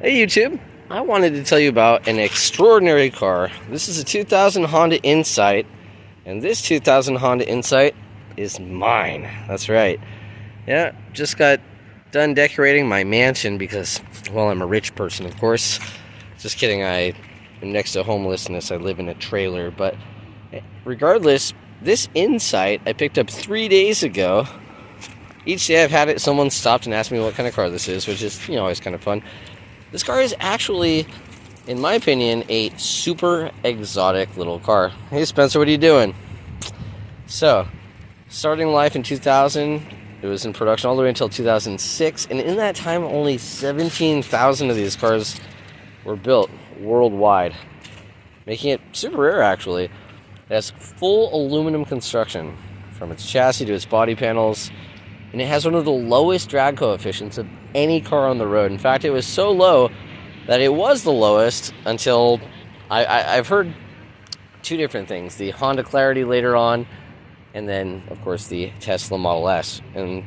Hey YouTube, I wanted to tell you about an extraordinary car. This is a 2000 Honda Insight, and this 2000 Honda Insight is mine. That's right. Yeah, just got done decorating my mansion because, well, I'm a rich person, of course. Just kidding, I am next to homelessness. I live in a trailer, but regardless, this Insight I picked up 3 days ago. Each day I've had it, someone stopped and asked me what kind of car this is, which is, always kind of fun. This car is actually, in my opinion, a super exotic little car. Hey Spencer, what are you doing? So, starting life in 2000, it was in production all the way until 2006, and in that time only 17,000 of these cars were built worldwide, making it super rare actually. It has full aluminum construction, from its chassis to its body panels, and it has one of the lowest drag coefficients of any car on the road. In fact, it was so low that it was the lowest until I've heard two different things. The Honda Clarity later on, and then, of course, the Tesla Model S. And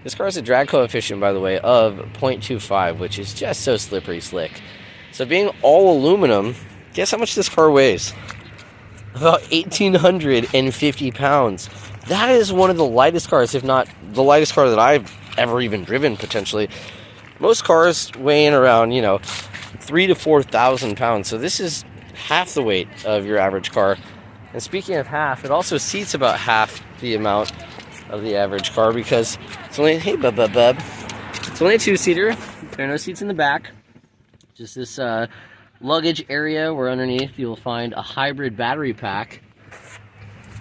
this car has a drag coefficient, by the way, of 0.25, which is just so slippery slick. So being all aluminum, guess how much this car weighs? About 1,850 pounds. That is one of the lightest cars, if not the lightest car that I've ever even driven, potentially. Most cars weigh in around, 3,000 to 4,000 pounds. So this is half the weight of your average car. And speaking of half, it also seats about half the amount of the average car because it's only, hey, bub. It's only a two-seater. There are no seats in the back. Just this luggage area where underneath you'll find a hybrid battery pack.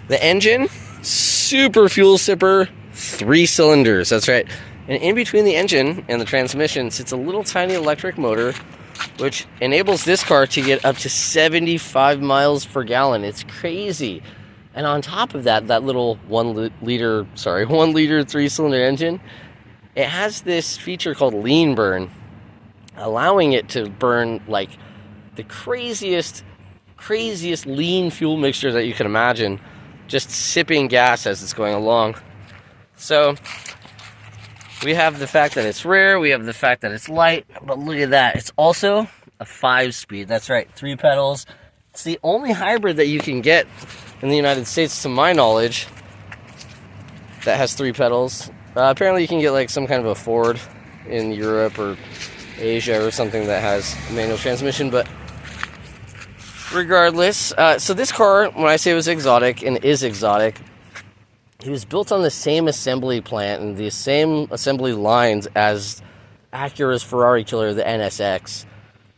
The engine, super fuel sipper, 3 cylinders, that's right. And in between the engine and the transmission sits a little tiny electric motor, which enables this car to get up to 75 miles per gallon. It's crazy. And on top of that, that little 1 liter 3-cylinder engine, it has this feature called lean burn, allowing it to burn like the craziest lean fuel mixture that you can imagine, just sipping gas as it's going along. So we have the fact that it's rare, we have the fact that it's light, but look at that, it's also a 5-speed. That's right, 3 pedals. It's the only hybrid that you can get in the United States, to my knowledge, that has 3 pedals. Apparently you can get like some kind of a Ford in Europe or Asia or something that has a manual transmission, but regardless, so this car, when I say it was exotic, and is exotic, it was built on the same assembly plant and the same assembly lines as Acura's Ferrari killer, the NSX.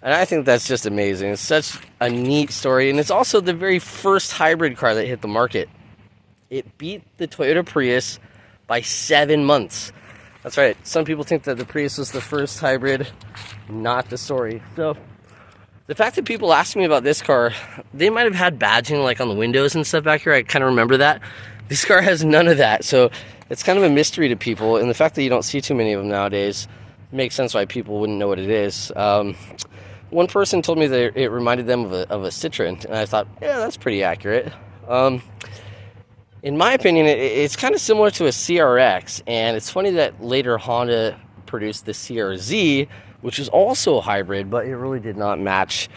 And I think that's just amazing. It's such a neat story, and it's also the very first hybrid car that hit the market. It beat the Toyota Prius by 7 months. That's right. Some people think that the Prius was the first hybrid. Not the story. So the fact that people ask me about this car, they might have had badging like on the windows and stuff back here. I kind of remember that. This car has none of that, so it's kind of a mystery to people, and the fact that you don't see too many of them nowadays makes sense why people wouldn't know what it is. One person told me that it reminded them of a Citroen, and I thought, yeah, that's pretty accurate. In my opinion, it's kind of similar to a CRX, and it's funny that later Honda produced the CRZ, which is also a hybrid, but it really did not match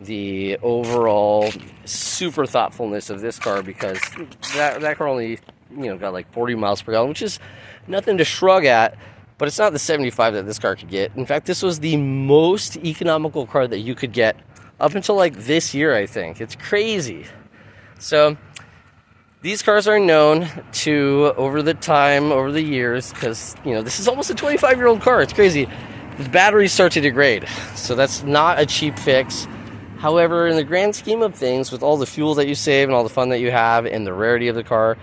the overall super thoughtfulness of this car, because that car only got like 40 miles per gallon, which is nothing to shrug at, but it's not the 75 that this car could get. In fact, this was the most economical car that you could get up until like this year, I think. It's crazy. So these cars are known to, over the years, because this is almost a 25-year-old car. It's crazy. The batteries start to degrade, so that's not a cheap fix. However, in the grand scheme of things, with all the fuel that you save and all the fun that you have and the rarity of the car,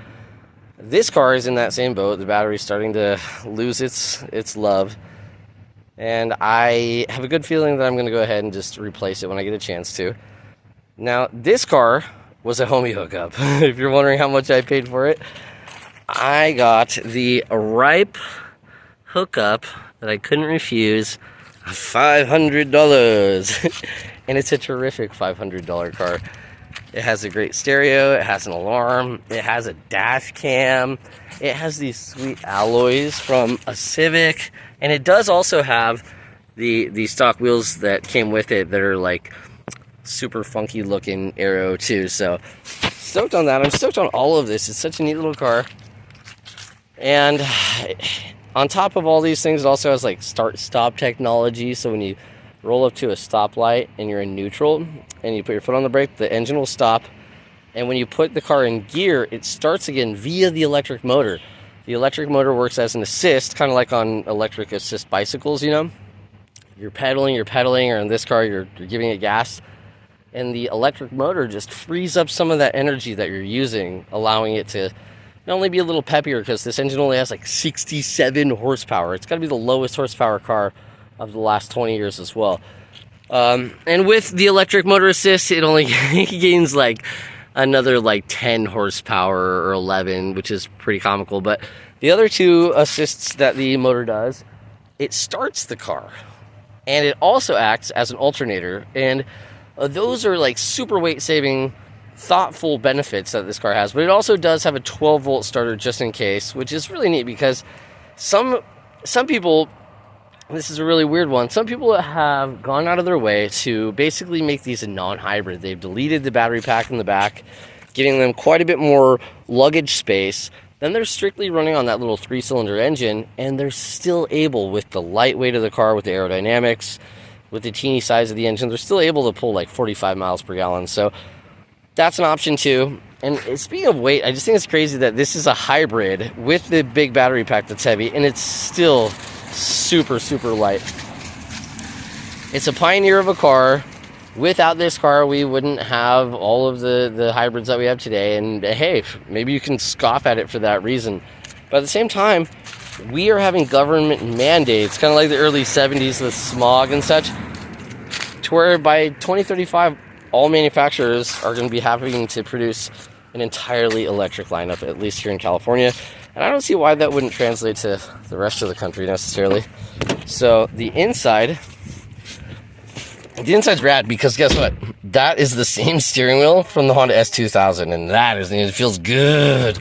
this car is in that same boat. The battery's starting to lose its love. And I have a good feeling that I'm going to go ahead and just replace it when I get a chance to. Now, this car was a homie hookup. If you're wondering how much I paid for it, I got the ripe hookup that I couldn't refuse, $500. And it's a terrific $500 car. It has a great stereo, it has an alarm, it has a dash cam, it has these sweet alloys from a Civic, and it does also have the stock wheels that came with it that are like super funky looking aero too. So stoked on that. I'm stoked on all of this. It's such a neat little car. And on top of all these things, it also has like start-stop technology. So when you roll up to a stoplight and you're in neutral and you put your foot on the brake, the engine will stop. And when you put the car in gear, it starts again via the electric motor. The electric motor works as an assist, kind of like on electric assist bicycles, you know? You're pedaling, or in this car, you're giving it gas. And the electric motor just frees up some of that energy that you're using, allowing it to not only be a little peppier, because this engine only has like 67 horsepower. It's got to be the lowest horsepower car of the last 20 years as well. And with the electric motor assist, it only gains like another like 10 horsepower or 11, which is pretty comical. But the other two assists that the motor does, it starts the car. And it also acts as an alternator. And those are like super weight saving, thoughtful benefits that this car has. But it also does have a 12 volt starter just in case, which is really neat because some people, this is a really weird one, some people have gone out of their way to basically make these a non-hybrid. They've deleted the battery pack in the back, giving them quite a bit more luggage space. Then they're strictly running on that little 3-cylinder engine, and they're still able, with the lightweight of the car, with the aerodynamics, with the teeny size of the engine, they're still able to pull like 45 miles per gallon. So that's an option too. And speaking of weight, I just think it's crazy that this is a hybrid with the big battery pack that's heavy, and it's still super, super light. It's a pioneer of a car. Without this car, we wouldn't have all of the hybrids that we have today. And hey, maybe you can scoff at it for that reason. But at the same time, we are having government mandates, kind of like the early 70s with smog and such, to where by 2035, all manufacturers are going to be having to produce an entirely electric lineup, at least here in California. And I don't see why that wouldn't translate to the rest of the country necessarily. So the inside's rad because guess what? That is the same steering wheel from the Honda S2000, and it feels good.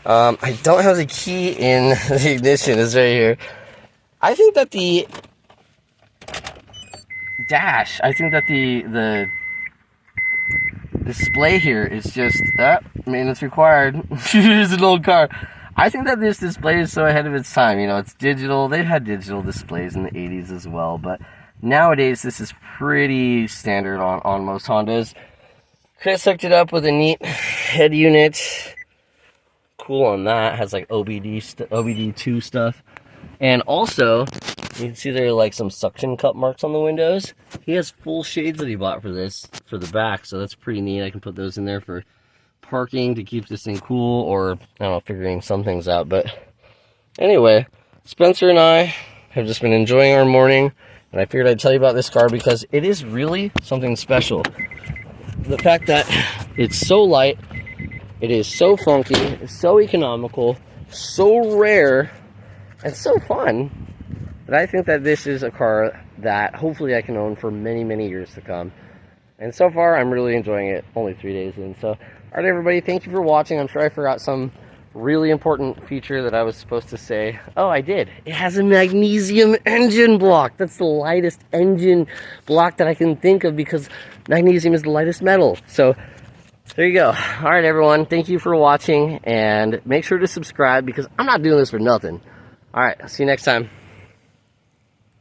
I don't have the key in the ignition. It's right here. I think that the dash, the display here is just, maintenance required. It's an old car. I think that this display is so ahead of its time. You know, it's digital. They've had digital displays in the 80s as well, but nowadays this is pretty standard on most Hondas. Chris hooked it up with a neat head unit. Cool on that. Has like OBD2 stuff. And also, you can see there are like some suction cup marks on the windows. He has full shades that he bought for this, for the back, so that's pretty neat. I can put those in there for parking to keep this thing cool, or I don't know, figuring some things out. But anyway, Spencer and I have just been enjoying our morning, and I figured I'd tell you about this car because it is really something special. The fact that it's so light, it is so funky, it's so economical, so rare, and so fun, that I think that this is a car that hopefully I can own for many, many years to come. And so far, I'm really enjoying it, only 3 days in. So, alright everybody, thank you for watching. I'm sure I forgot some really important feature that I was supposed to say. Oh, I did. It has a magnesium engine block. That's the lightest engine block that I can think of because magnesium is the lightest metal. So, there you go. Alright everyone, thank you for watching, and make sure to subscribe because I'm not doing this for nothing. Alright, I'll see you next time.